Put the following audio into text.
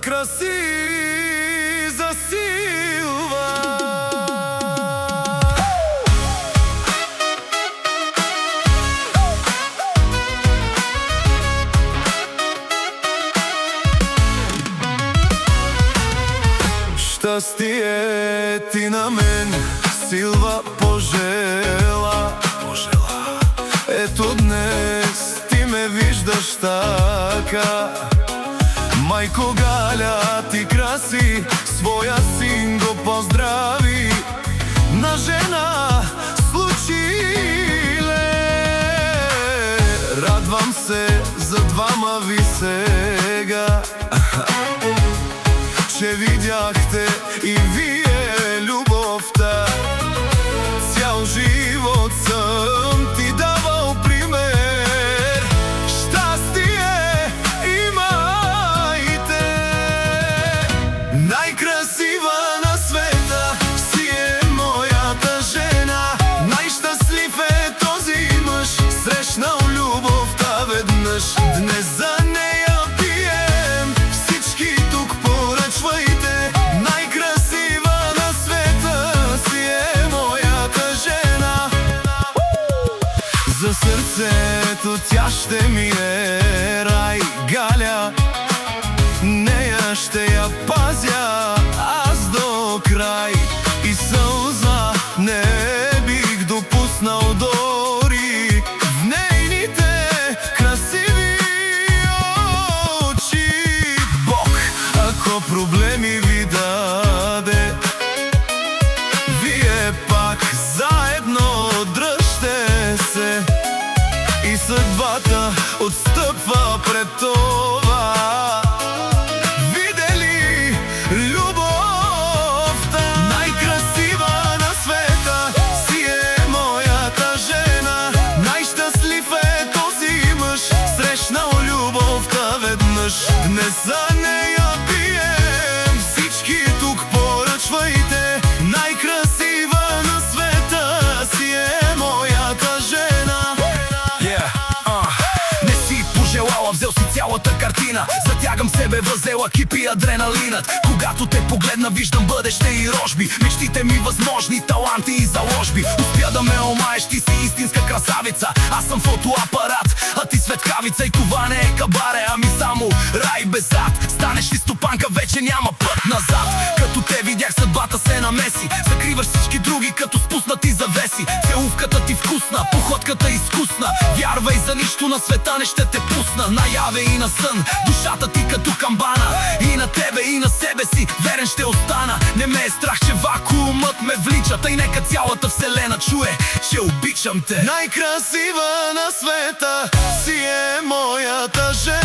краси засилва. Щастие ти на мен, силва пожела. Ето днес ти ме виждаш така. Майко Галя, ти краси, своя син го поздрави. На жена случиле. Радвам се за двама ви сега, че видяхте и вие любовта. Цял живот съм ти давал пример. Щастие имайте. Най-красива на света си е моята жена. Най-щастлив е този мъж, срещнал любовта веднъж. Днес за нея пием, всички тук поръчвайте. Най-красива на света си е моята жена. За сърцето тя ще ми е рай. Галя, нея ще я пазя аз до край. И сълза не бих допуснал дори в нейните красиви очи. Бог, ако проблеми ви даде, вие пак заедно дръжте се. И съдбата отстъпва пред това. Видели любовта? Най-красива на света си е моята жена. Най-щастлив е този мъж, срещнал любовта веднъж. Днес за нея пием, всички тук поръчвайте. Най-красива на света си е моята жена. Не си пожелала, взел си цялата картина. Затягам себе, възела кипи адреналинът. Когато те погледна, виждам бъдеще и рожби. Мечтите ми възможни, таланти и заложби. Успя да ме омаеш, ти си истинска красавица. Аз съм фотоапарат, а ти светкавица. И това не е кабаре, ами само рай без ад. Станеш ли стопанка, вече няма път назад. Като те видях, съдбата се намеси. Закриваш всички други, като спуснати завеси. Целувката ти вкусна, походката изкусна. Вярвай, за нищо на света не ще те пусна. Наяве и на сън, душата ти като камбана. И на тебе, и на себе си верен ще остана. Не ме е страх, че вакуумът ме влича. Тъй нека цялата вселена чуе, че обичам те. Най-красива на света си е моята жена.